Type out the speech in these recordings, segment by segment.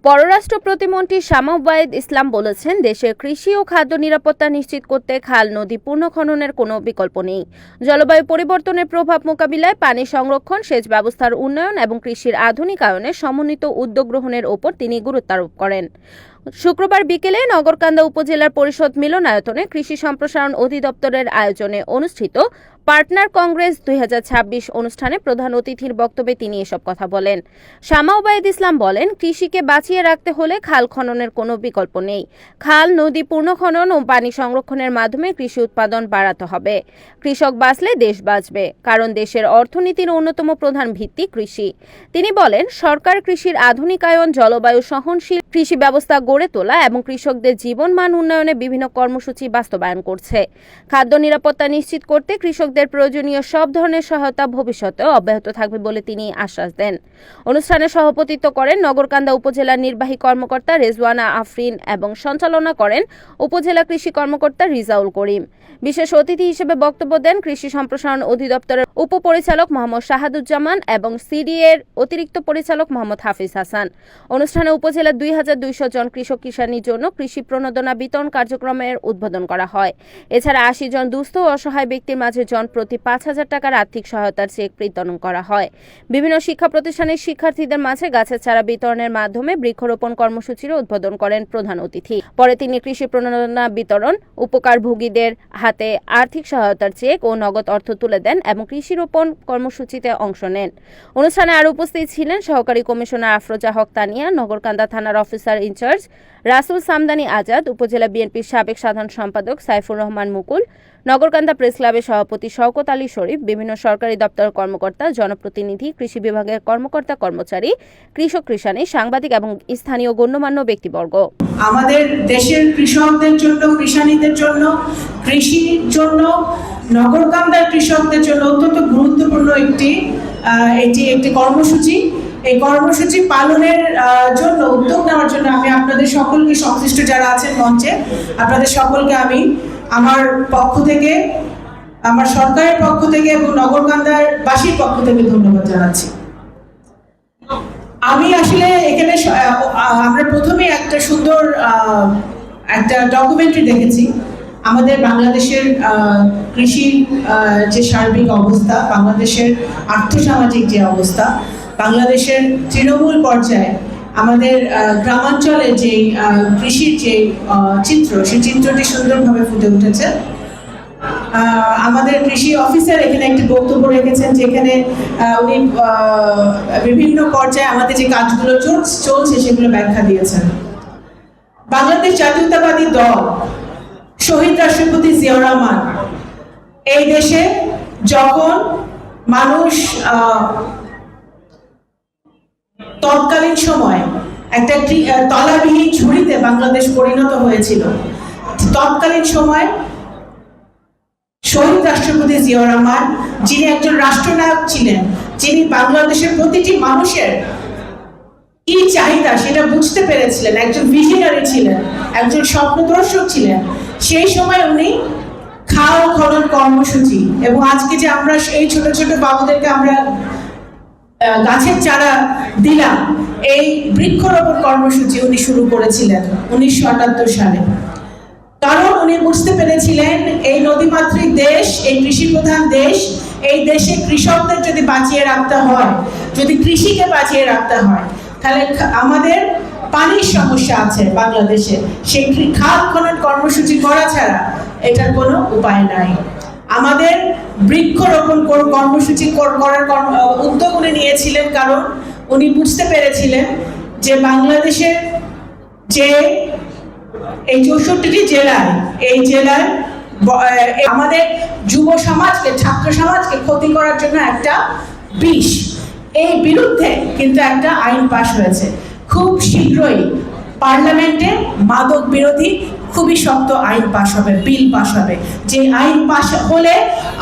পররাষ্ট্র প্রতিমন্ত্রী শামা ওবায়েদ ইসলাম বলেছেন, দেশের কৃষি ও খাদ্য নিরাপত্তা নিশ্চিত করতে খাল নদী পুনঃখননের কোনো বিকল্প নেই। জলবায়ু পরিবর্তনের প্রভাব মোকাবিলায় পানি সংরক্ষণ, সেচ ব্যবস্থার উন্নয়ন এবং কৃষির আধুনিকায়নে সমন্বিত উদ্যোগ গ্রহণের ওপর তিনি গুরুত্ব আরোপ করেন। শুক্রবার বিকেলে নগরকান্দা উপজেলার পরিষদ মিলনায়তনে কৃষি সম্প্রসারণ অধিদপ্তরের আয়োজনে অনুষ্ঠিত পার্টনার কংগ্রেস 2026 অনুষ্ঠানে প্রধান অতিথির বক্তব্যে তিনি এসব কথা বলেন। শামা ওবায়েদ ইসলাম বলেন, কৃষিকে বাঁচিয়ে রাখতে হলে খাল খননের কোনো বিকল্প নেই। খাল নদী পুনঃখনন ও পানি সংরক্ষণের মাধ্যমে কৃষি উৎপাদন বাড়াতে হবে। কৃষক বাঁচলে দেশ বাঁচবে, কারণ দেশের অর্থনীতির অন্যতম প্রধান ভিত্তি কৃষি। তিনি বলেন, সরকার কৃষির আধুনিকায়ন, জলবায়ু সহনশীল কৃষি ব্যবস্থা গড়ে তোলা এবং কৃষকদের জীবনমান উন্নয়নে বিভিন্ন কর্মসূচি বাস্তবায়ন করছে। খাদ্য নিরাপত্তা নিশ্চিত করতে কৃষকদের প্রয়োজনীয় সব ধরনের সহায়তা ভবিষ্যতেও অব্যাহত থাকবে বলে তিনি আশ্বাস দেন। অনুষ্ঠানে সভাপতিত্ব করেন নগরকান্দা উপজেলার নির্বাহী কর্মকর্তা রেজওয়ানা আফরিন এবং সঞ্চালনা করেন উপজেলা কৃষি কর্মকর্তা রিজাউল করিম। বিশেষ অতিথি হিসেবে বক্তব্য দেন কৃষি সম্প্রসারণ অধিদপ্তরের উপপরিচালক মোহাম্মদ শাহাদুজ্জামান এবং সিডিএর অতিরিক্ত পরিচালক মোহাম্মদ হাফিজ হাসান। অনুষ্ঠানে উপজেলার 2200 জন কৃষক কিষাণীর জন্য কৃষি প্রণোদনা বিতরণ কার্যক্রমের উদ্বোধন করা হয়। এছাড়া 80 জন দুস্থ ও অসহায় ব্যক্তির মাঝে জন প্রতি 5000 টাকার আর্থিক সহায়তার চেক বিতরণ করা হয়। বিভিন্ন শিক্ষা প্রতিষ্ঠানের শিক্ষার্থীদের মাঝে গাছের চারা বিতরণের মাধ্যমে বৃক্ষরোপণ কর্মসূচির উদ্বোধন করেন প্রধান অতিথি। পরে তিনি কৃষি প্রণোদনা বিতরণ, উপকারভোগীদের হাতে আর্থিক সহায়তার চেক ও নগদ অর্থ তুলে দেন এবং কৃষি রোপণ কর্মসূচিতে অংশ নেন। অনুষ্ঠানে আরও উপস্থিত ছিলেন সহকারী কমিশনার আফরোজা হক তানিয়া, নগরকান্দা থানার অফিসার ইনচার্জ রাসুল সামদানি আজাদ, উপজেলা বিএনপির সাবেক সাধারণ সম্পাদক সাইফুর রহমান মুকুল, নগরকান্দা প্রেস ক্লাবের সভাপতি শওকত আলী শরীফ, বিভিন্ন সরকারি দপ্তরের কর্মকর্তা, জনপ্রতিনিধি, কৃষি বিভাগের কর্মকর্তা কর্মচারী, কৃষক কৃষানী, সাংবাদিক এবং স্থানীয় গণ্যমান্য ব্যক্তিবর্গ। আমাদের দেশের কৃষকদের জন্য, কৃষানীদের জন্য, কৃষির জন্য, নগরকান্দার কৃষকদের জন্য অত্যন্ত গুরুত্বপূর্ণ একটি কর্মসূচি। এই কর্মসূচি পালনের জন্য, উদ্যোগ নেওয়ার জন্য আমি আপনাদের সকলকে, সংশ্লিষ্ট যারা আছেন মঞ্চে, আপনাদের সকলকে আমি আমার পক্ষ থেকে, আমার সরকারের পক্ষ থেকে এবং নগরকান্দার বাসীর পক্ষ থেকে ধন্যবাদ জানাচ্ছি। আমি আসলে এখানে আমরা প্রথমে একটা সুন্দর একটা ডকুমেন্টারি দেখেছি আমাদের বাংলাদেশের কৃষির যে সার্বিক অবস্থা, বাংলাদেশের আর্থসামাজিক যে অবস্থা, বাংলাদেশের তৃণমূল পর্যায়ে আমাদের গ্রামাঞ্চলে যে কৃষির যে চিত্র, সেই চিত্রটি সুন্দরভাবে ফুটে উঠেছে। আমাদের কৃষি অফিসার এখানে একটি বক্তব্য রেখেছেন, যেখানে উনি বিভিন্ন পর্যায়ে আমাদের যে কাজগুলো চলছে সেগুলো ব্যাখ্যা দিয়েছেন। বাংলাদেশ জাতীয়তাবাদী দল, শহীদ রাষ্ট্রপতি জিয়াউর রহমান এই দেশে যখন মানুষ তৎকালীন সময় একটা তলাবিহীন ঝুড়িতে বাংলাদেশ পরিণত হয়েছিল, তৎকালীন সময় শহীদ রাষ্ট্রপতি জিয়াউর রহমান, যিনি একজন রাষ্ট্রনায়ক ছিলেন, যিনি বাংলাদেশের প্রতিটি মানুষের কি চাহিদা সেটা বুঝতে পেরেছিলেন, একজন ভিশনারি ছিলেন, একজন স্বপ্নদর্শক ছিলেন, সেই সময় উনি খাল খনন কর্মসূচি এবং আজকে যে আমরা এই ছোট ছোট বাবুদেরকে আমরা গাছের চারা দিলাম, এই বৃক্ষরোপণ কর্মসূচি উনি শুরু করেছিলেন 1978 সালে। কারণ উনি বুঝতে পেরেছিলেন এই নদীমাতৃক দেশ, এই কৃষি প্রধান দেশ, এই দেশে কৃষকদের যদি বাঁচিয়ে রাখতে হয়, যদি কৃষিকে বাঁচিয়ে রাখতে হয়, তাহলে আমাদের পানির সমস্যা আছে বাংলাদেশে, সেই খাল খনন কর্মসূচি করা ছাড়া এটার কোনো উপায় নাই। আমাদের বৃক্ষরোপণ কর্মসূচি করার উদ্যোগ উনি নিয়েছিলেন, কারণ উনি বুঝতে পেরেছিলেন যে বাংলাদেশের যে এই 64টি জেলায়, এই জেলায় আমাদের যুব সমাজকে, ছাত্র সমাজকে ক্ষতি করার জন্য একটা বিষ, এই বিরুদ্ধে কিন্তু একটা আইন পাশ হয়েছে। খুব শীঘ্রই পার্লামেন্টে মাদক বিরোধী খুবই শক্ত আইন পাশ হবে, বিল পাশ হবে। যে আইন পাশ হলে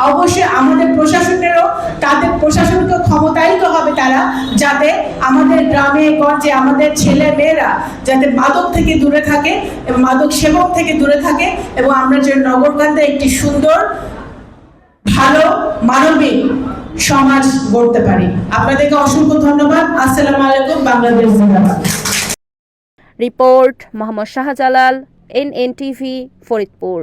অবশ্যই আমাদের প্রশাসনেরও, তাদের প্রশাসনকে ক্ষমতায়িত হবে তারা, যাতে আমাদের গ্রামে গঞ্জে আমাদের ছেলে মেয়েরা যাতে মাদক থেকে দূরে থাকে এবং মাদক সেবক থেকে দূরে থাকে, এবং আমরা যে নগরকান্দা একটি সুন্দর, ভালো, মানবিক সমাজ গড়তে পারি। আপনাদেরকে অসংখ্য ধন্যবাদ। আসসালামু আলাইকুম। বাংলাদেশ জিন্দাবাদ। Report Mohammad Shahjalal, NNTV, Faridpur.